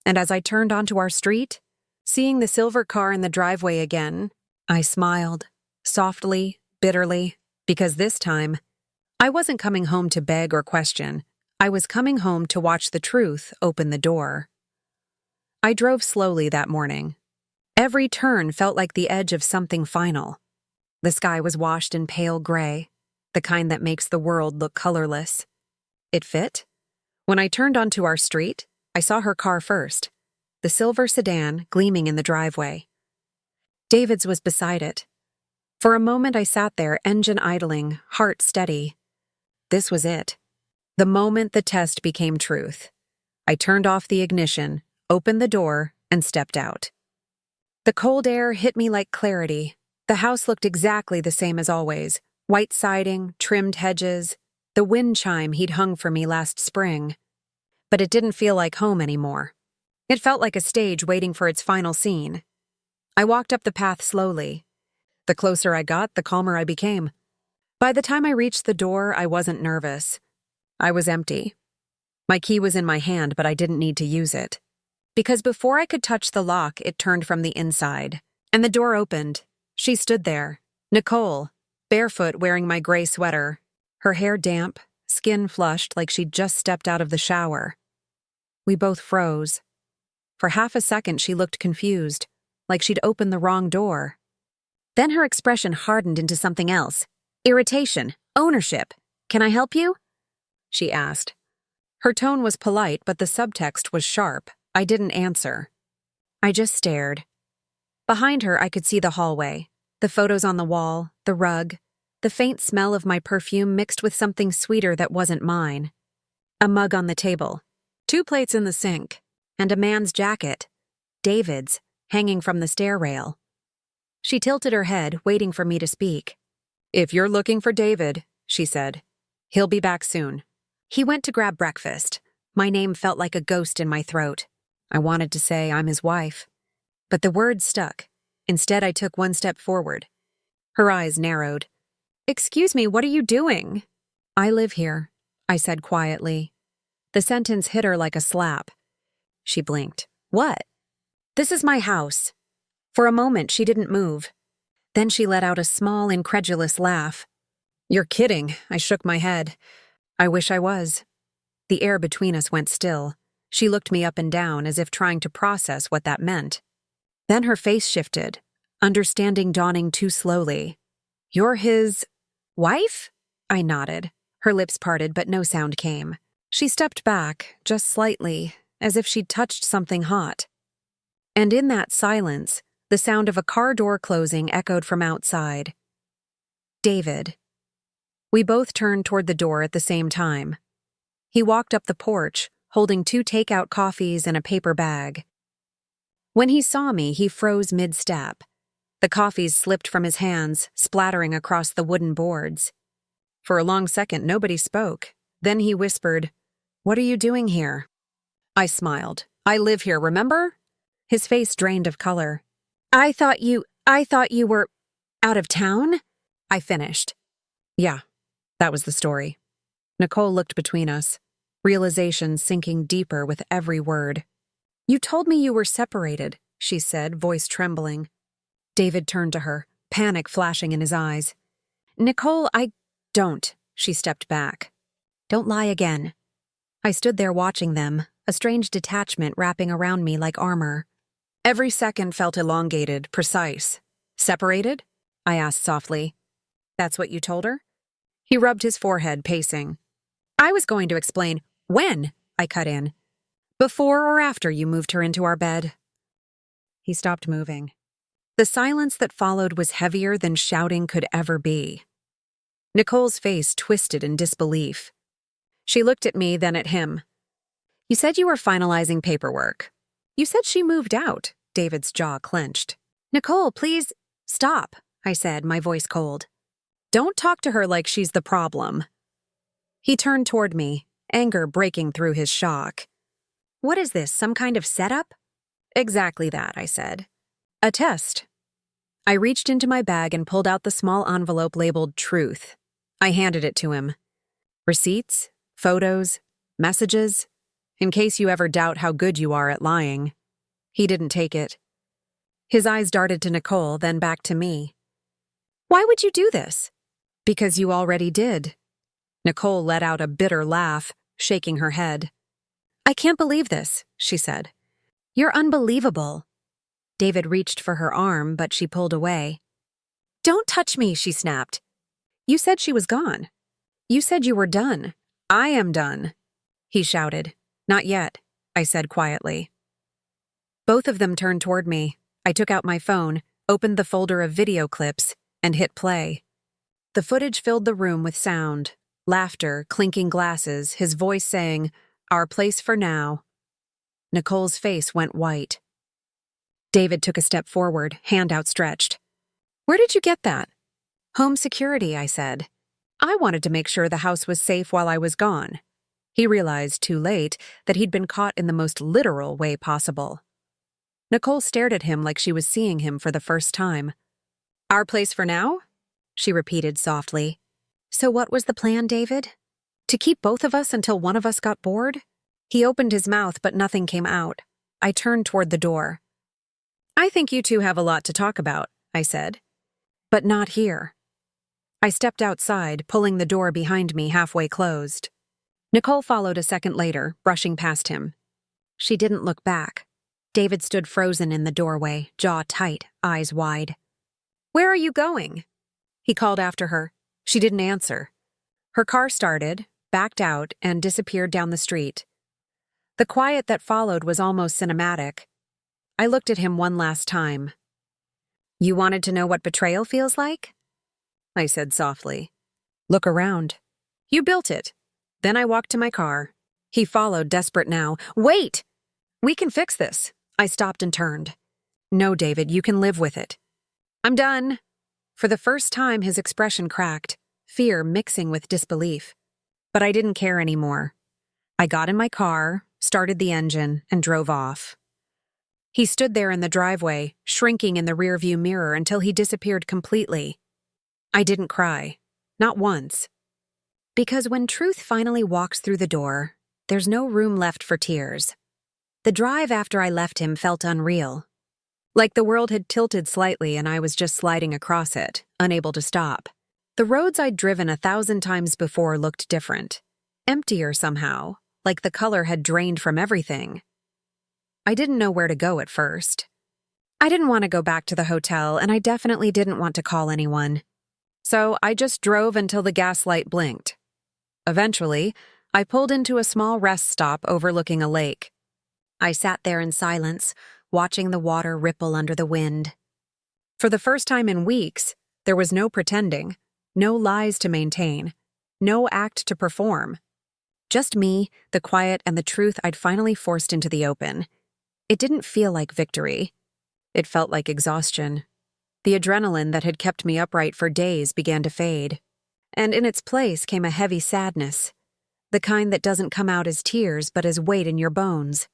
And as I turned onto our street, seeing the silver car in the driveway again, I smiled, softly, bitterly, because this time, I wasn't coming home to beg or question. I was coming home to watch the truth open the door. I drove slowly that morning. Every turn felt like the edge of something final. The sky was washed in pale gray, the kind that makes the world look colorless. It fit. When I turned onto our street, I saw her car first, the silver sedan gleaming in the driveway. David's was beside it. For a moment I sat there, engine idling, heart steady. This was it. The moment the test became truth. I turned off the ignition, opened the door, and stepped out. The cold air hit me like clarity. The house looked exactly the same as always. White siding, trimmed hedges, the wind chime he'd hung for me last spring. But it didn't feel like home anymore. It felt like a stage waiting for its final scene. I walked up the path slowly. The closer I got, the calmer I became. By the time I reached the door, I wasn't nervous. I was empty. My key was in my hand, but I didn't need to use it. Because before I could touch the lock, it turned from the inside. And the door opened. She stood there. Nicole, barefoot, wearing my gray sweater. Her hair damp, skin flushed like she'd just stepped out of the shower. We both froze. For half a second, she looked confused, like she'd opened the wrong door. Then her expression hardened into something else. Irritation, ownership. "Can I help you?" she asked. Her tone was polite, but the subtext was sharp. I didn't answer. I just stared. Behind her, I could see the hallway, the photos on the wall, the rug, the faint smell of my perfume mixed with something sweeter that wasn't mine. A mug on the table, 2 plates in the sink, and a man's jacket, David's, hanging from the stair rail. She tilted her head, waiting for me to speak. "If you're looking for David," she said, "he'll be back soon." He went to grab breakfast. My name felt like a ghost in my throat. I wanted to say I'm his wife. But the words stuck. Instead, I took one step forward. Her eyes narrowed. "Excuse me, what are you doing?" "I live here," I said quietly. The sentence hit her like a slap. She blinked. "What?" "This is my house." For a moment, she didn't move. Then she let out a small, incredulous laugh. "You're kidding," I shook my head. "I wish I was." The air between us went still. She looked me up and down as if trying to process what that meant. Then her face shifted, understanding dawning too slowly. "You're his wife?" I nodded. Her lips parted, but no sound came. She stepped back, just slightly, as if she'd touched something hot. And in that silence, the sound of a car door closing echoed from outside. David. We both turned toward the door at the same time. He walked up the porch, holding 2 takeout coffees and a paper bag. When he saw me, he froze mid-step. The coffees slipped from his hands, splattering across the wooden boards. For a long second, nobody spoke. Then he whispered, "What are you doing here?" I smiled. "I live here, remember?" His face drained of color. I thought you were out of town?" I finished. Yeah, that was the story. Nicole looked between us, realization sinking deeper with every word. "You told me you were separated," she said, voice trembling. David turned to her, panic flashing in his eyes. "Nicole, I don't," She stepped back. Don't lie again. I stood there watching them, a strange detachment wrapping around me like armor. Every second felt elongated, precise. Separated? I asked softly. That's what you told her? He rubbed his forehead, pacing. I was going to explain. When? I cut in. Before or after you moved her into our bed? He stopped moving. The silence that followed was heavier than shouting could ever be. Nicole's face twisted in disbelief. She looked at me, then at him. You said you were finalizing paperwork. You said she moved out. David's jaw clenched. Nicole, please, stop, I said, my voice cold. Don't talk to her like she's the problem. He turned toward me, anger breaking through his shock. What is this, some kind of setup? Exactly that, I said. A test. I reached into my bag and pulled out the small envelope labeled Truth. I handed it to him. Receipts, photos, messages, in case you ever doubt how good you are at lying. He didn't take it. His eyes darted to Nicole, then back to me. Why would you do this? Because you already did. Nicole let out a bitter laugh, shaking her head. I can't believe this, she said. You're unbelievable. David reached for her arm, but she pulled away. Don't touch me, she snapped. You said she was gone. You said you were done. I am done, he shouted. Not yet, I said quietly. Both of them turned toward me. I took out my phone, opened the folder of video clips, and hit play. The footage filled the room with sound, laughter, clinking glasses, his voice saying, Our place for now. Nicole's face went white. David took a step forward, hand outstretched. Where did you get that? Home security, I said. I wanted to make sure the house was safe while I was gone. He realized, too late, that he'd been caught in the most literal way possible. Nicole stared at him like she was seeing him for the first time. Our place for now? She repeated softly. So what was the plan, David? To keep both of us until one of us got bored? He opened his mouth, but nothing came out. I turned toward the door. I think you two have a lot to talk about, I said. But not here. I stepped outside, pulling the door behind me halfway closed. Nicole followed a second later, brushing past him. She didn't look back. David stood frozen in the doorway, jaw tight, eyes wide. Where are you going? He called after her. She didn't answer. Her car started, backed out, and disappeared down the street. The quiet that followed was almost cinematic. I looked at him one last time. You wanted to know what betrayal feels like? I said softly. Look around. You built it. Then I walked to my car. He followed, desperate now. Wait! We can fix this. I stopped and turned. No, David, you can live with it. I'm done. For the first time, his expression cracked, fear mixing with disbelief. But I didn't care anymore. I got in my car, started the engine, and drove off. He stood there in the driveway, shrinking in the rearview mirror until he disappeared completely. I didn't cry. Not once. Because when truth finally walks through the door, there's no room left for tears. The drive after I left him felt unreal. Like the world had tilted slightly and I was just sliding across it, unable to stop. The roads I'd driven 1,000 times before looked different. Emptier somehow, like the color had drained from everything. I didn't know where to go at first. I didn't want to go back to the hotel, and I definitely didn't want to call anyone. So I just drove until the gas light blinked. Eventually, I pulled into a small rest stop overlooking a lake. I sat there in silence, watching the water ripple under the wind. For the first time in weeks, there was no pretending, no lies to maintain, no act to perform. Just me, the quiet, and the truth I'd finally forced into the open. It didn't feel like victory. It felt like exhaustion. The adrenaline that had kept me upright for days began to fade. And in its place came a heavy sadness, the kind that doesn't come out as tears but as weight in your bones.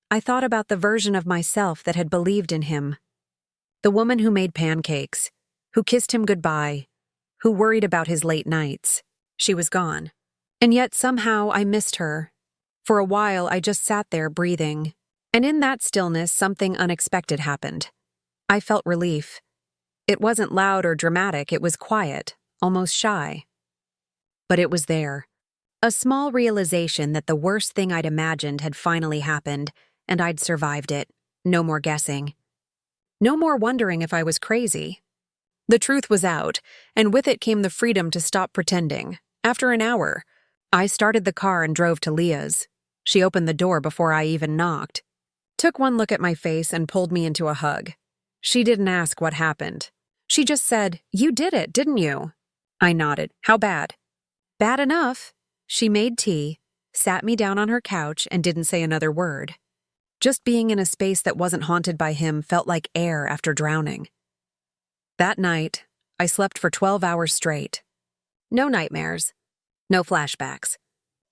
I thought about the version of myself that had believed in him. The woman who made pancakes, who kissed him goodbye, who worried about his late nights. She was gone. And yet somehow I missed her. For a while I just sat there breathing. And in that stillness something unexpected happened. I felt relief. It wasn't loud or dramatic, it was quiet, almost shy. but it was there. A small realization that the worst thing I'd imagined had finally happened, and I'd survived it. No more guessing. No more wondering if I was crazy. The truth was out, and with it came the freedom to stop pretending. After an hour, I started the car and drove to Leah's. She opened the door before I even knocked, took one look at my face and pulled me into a hug. She didn't ask what happened. She just said, "You did it, didn't you?" I nodded. "How bad?" "Bad enough." She made tea, sat me down on her couch, and didn't say another word. Just being in a space that wasn't haunted by him felt like air after drowning. That night, I slept for 12 hours straight. No nightmares, no flashbacks,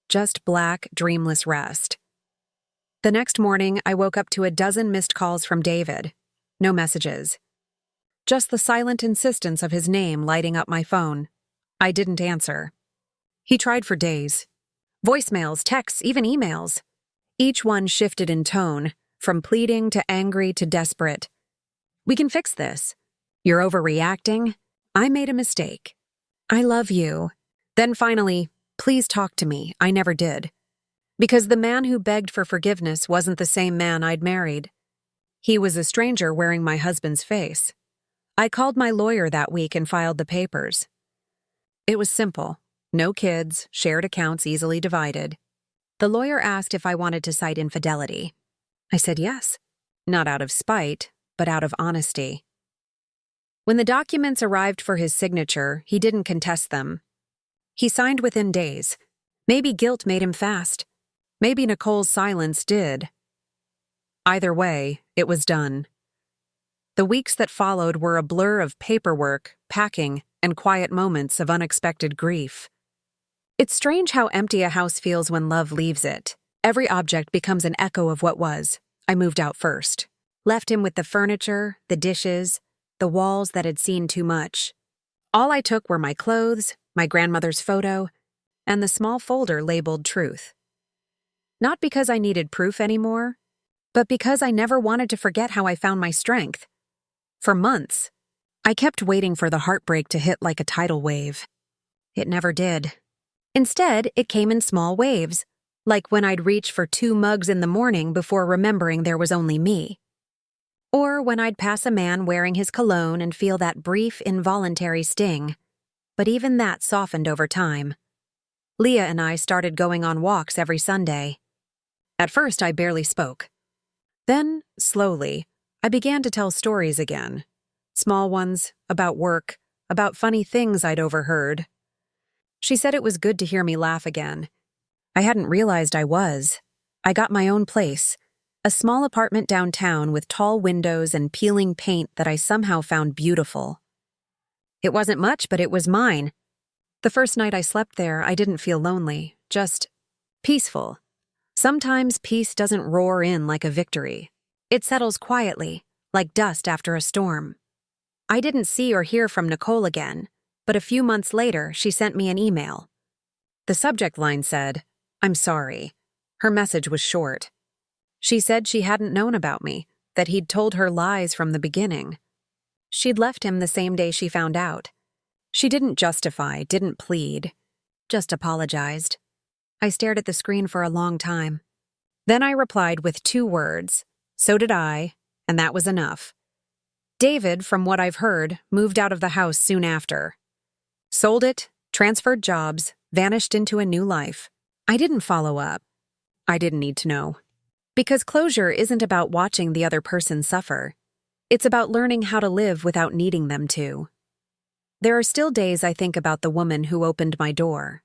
just black, dreamless rest. The next morning, I woke up to a dozen missed calls from David. No messages. Just the silent insistence of his name lighting up my phone. I didn't answer. He tried for days. Voicemails, texts, even emails. Each one shifted in tone, from pleading to angry to desperate. "We can fix this. You're overreacting. I made a mistake. I love you." Then finally, "Please talk to me." I never did. Because the man who begged for forgiveness wasn't the same man I'd married. He was a stranger wearing my husband's face. I called my lawyer that week and filed the papers. It was simple. No kids, shared accounts easily divided. The lawyer asked if I wanted to cite infidelity. I said yes. Not out of spite, but out of honesty. When the documents arrived for his signature, he didn't contest them. He signed within days. Maybe guilt made him fast. Maybe Nicole's silence did. Either way, it was done. The weeks that followed were a blur of paperwork, packing, and quiet moments of unexpected grief. It's strange how empty a house feels when love leaves it. Every object becomes an echo of what was. I moved out first. Left him with the furniture, the dishes, the walls that had seen too much. All I took were my clothes, my grandmother's photo, and the small folder labeled truth. Not because I needed proof anymore, but because I never wanted to forget how I found my strength. For months, I kept waiting for the heartbreak to hit like a tidal wave. It never did. Instead, it came in small waves, like when I'd reach for 2 mugs in the morning before remembering there was only me. Or when I'd pass a man wearing his cologne and feel that brief, involuntary sting. But even that softened over time. Leah and I started going on walks every Sunday. At first, I barely spoke. Then, slowly, I began to tell stories again. Small ones, about work, about funny things I'd overheard. She said it was good to hear me laugh again. I hadn't realized I was. I got my own place, a small apartment downtown with tall windows and peeling paint that I somehow found beautiful. It wasn't much, but it was mine. The first night I slept there, I didn't feel lonely, just peaceful. Sometimes peace doesn't roar in like a victory. It settles quietly, like dust after a storm. I didn't see or hear from Nicole again, but a few months later, she sent me an email. The subject line said, "I'm sorry." Her message was short. She said she hadn't known about me, that he'd told her lies from the beginning. She'd left him the same day she found out. She didn't justify, didn't plead, just apologized. I stared at the screen for a long time. Then I replied with 2 words, "So did I," and that was enough. David, from what I've heard, moved out of the house soon after. Sold it, transferred jobs, vanished into a new life. I didn't follow up. I didn't need to know. Because closure isn't about watching the other person suffer. It's about learning how to live without needing them to. There are still days I think about the woman who opened my door.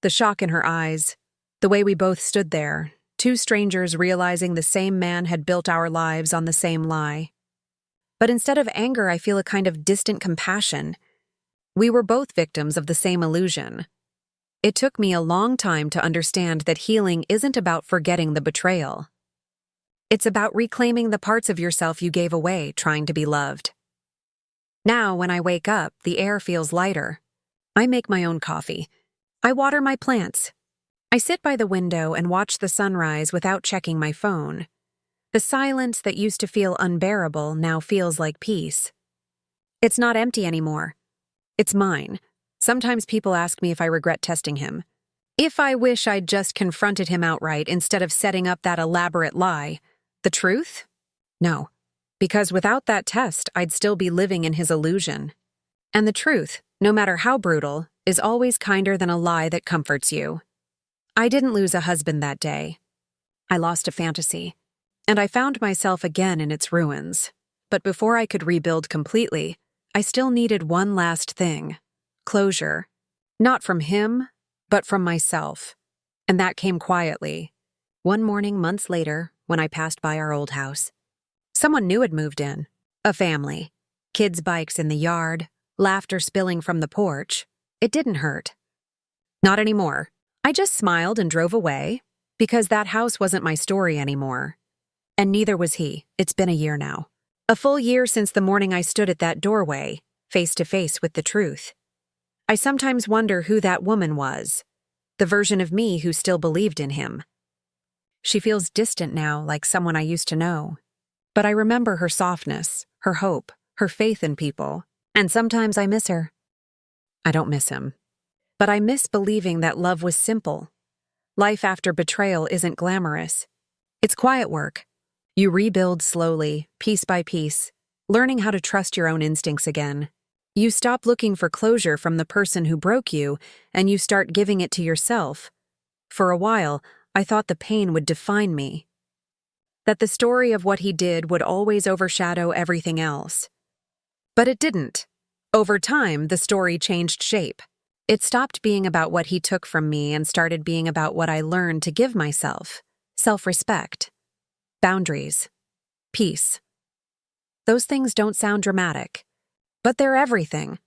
The shock in her eyes, the way we both stood there, 2 strangers realizing the same man had built our lives on the same lie. But instead of anger, I feel a kind of distant compassion. We were both victims of the same illusion. It took me a long time to understand that healing isn't about forgetting the betrayal. It's about reclaiming the parts of yourself you gave away trying to be loved. Now, when I wake up, the air feels lighter. I make my own coffee. I water my plants. I sit by the window and watch the sunrise without checking my phone. The silence that used to feel unbearable now feels like peace. It's not empty anymore. It's mine. Sometimes people ask me if I regret testing him. If I wish I'd just confronted him outright instead of setting up that elaborate lie. The truth? No. Because without that test, I'd still be living in his illusion. And the truth, no matter how brutal, is always kinder than a lie that comforts you. I didn't lose a husband that day. I lost a fantasy. And I found myself again in its ruins. But before I could rebuild completely, I still needed one last thing. Closure. Not from him, but from myself. And that came quietly. One morning, months later, when I passed by our old house. Someone new had moved in. A family. Kids' bikes in the yard, laughter spilling from the porch. It didn't hurt. Not anymore. I just smiled and drove away, because that house wasn't my story anymore. And neither was he. It's been a year now. A full year since the morning I stood at that doorway, face to face with the truth. I sometimes wonder who that woman was, the version of me who still believed in him. She feels distant now, like someone I used to know. But I remember her softness, her hope, her faith in people, and sometimes I miss her. I don't miss him. But I miss believing that love was simple. Life after betrayal isn't glamorous. It's quiet work. You rebuild slowly, piece by piece, learning how to trust your own instincts again. You stop looking for closure from the person who broke you, and you start giving it to yourself. For a while, I thought the pain would define me. That the story of what he did would always overshadow everything else. But it didn't. Over time, the story changed shape. It stopped being about what he took from me and started being about what I learned to give myself. Self-respect. Boundaries. Peace. Those things don't sound dramatic, but they're everything.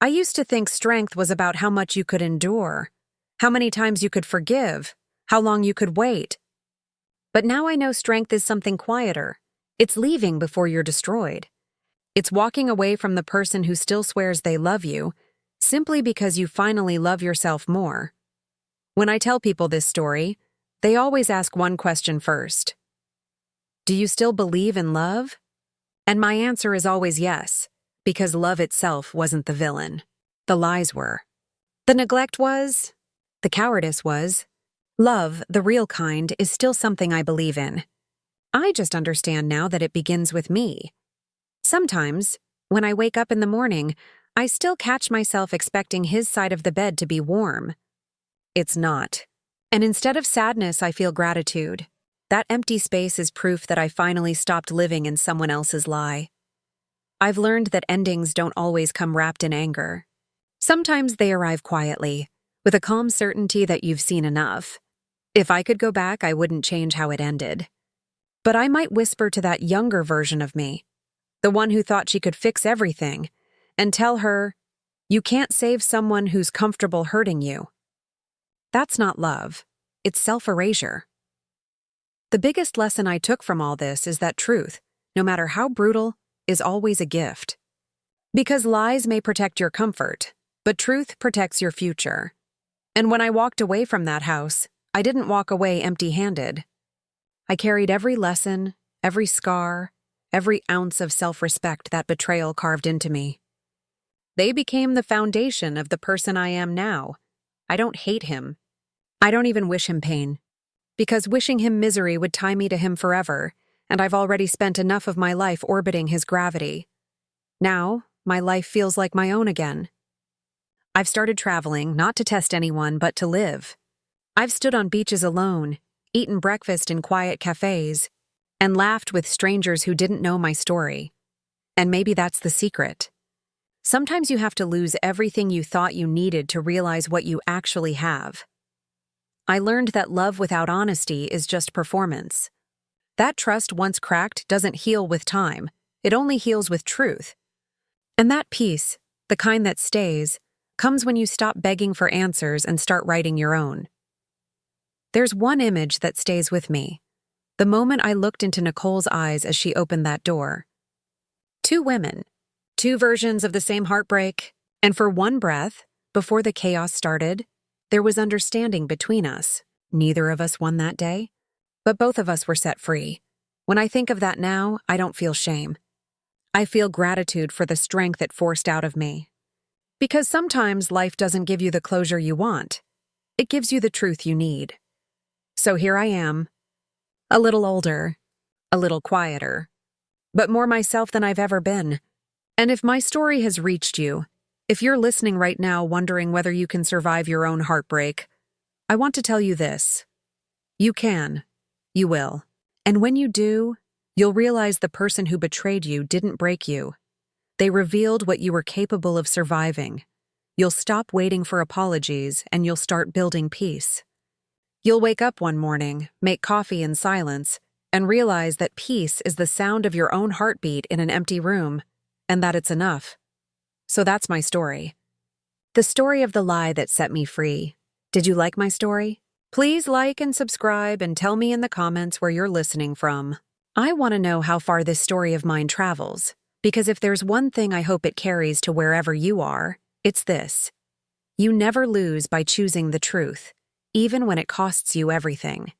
I used to think strength was about how much you could endure, how many times you could forgive, how long you could wait. But now I know strength is something quieter. It's leaving before you're destroyed. It's walking away from the person who still swears they love you, simply because you finally love yourself more. When I tell people this story, they always ask one question first. Do you still believe in love? And my answer is always yes, because love itself wasn't the villain. The lies were. The neglect was. The cowardice was. Love, the real kind, is still something I believe in. I just understand now that it begins with me. Sometimes, when I wake up in the morning, I still catch myself expecting his side of the bed to be warm. It's not. And instead of sadness, I feel gratitude. That empty space is proof that I finally stopped living in someone else's lie. I've learned that endings don't always come wrapped in anger. Sometimes they arrive quietly, with a calm certainty that you've seen enough. If I could go back, I wouldn't change how it ended. But I might whisper to that younger version of me, the one who thought she could fix everything, and tell her, you can't save someone who's comfortable hurting you. That's not love. It's self-erasure. The biggest lesson I took from all this is that truth, no matter how brutal, is always a gift. Because lies may protect your comfort, but truth protects your future. And when I walked away from that house, I didn't walk away empty-handed. I carried every lesson, every scar, every ounce of self-respect that betrayal carved into me. They became the foundation of the person I am now. I don't hate him. I don't even wish him pain. Because wishing him misery would tie me to him forever, and I've already spent enough of my life orbiting his gravity. Now, my life feels like my own again. I've started traveling, not to test anyone, but to live. I've stood on beaches alone, eaten breakfast in quiet cafes, and laughed with strangers who didn't know my story. And maybe that's the secret. Sometimes you have to lose everything you thought you needed to realize what you actually have. I learned that love without honesty is just performance. That trust once cracked doesn't heal with time. It only heals with truth. And that peace, the kind that stays, comes when you stop begging for answers and start writing your own. There's one image that stays with me. The moment I looked into Nicole's eyes as she opened that door. Two women, two versions of the same heartbreak, and for one breath, before the chaos started, there was understanding between us. Neither of us won that day, but both of us were set free. When I think of that now, I don't feel shame. I feel gratitude for the strength it forced out of me. Because sometimes life doesn't give you the closure you want. It gives you the truth you need. So here I am, a little older, a little quieter, but more myself than I've ever been. And if my story has reached you, if you're listening right now wondering whether you can survive your own heartbreak, I want to tell you this. You can. You will. And when you do, you'll realize the person who betrayed you didn't break you. They revealed what you were capable of surviving. You'll stop waiting for apologies and you'll start building peace. You'll wake up one morning, make coffee in silence, and realize that peace is the sound of your own heartbeat in an empty room, and that it's enough. So that's my story. The story of the lie that set me free. Did you like my story? Please like and subscribe and tell me in the comments where you're listening from. I want to know how far this story of mine travels, because if there's one thing I hope it carries to wherever you are, it's this. You never lose by choosing the truth, even when it costs you everything.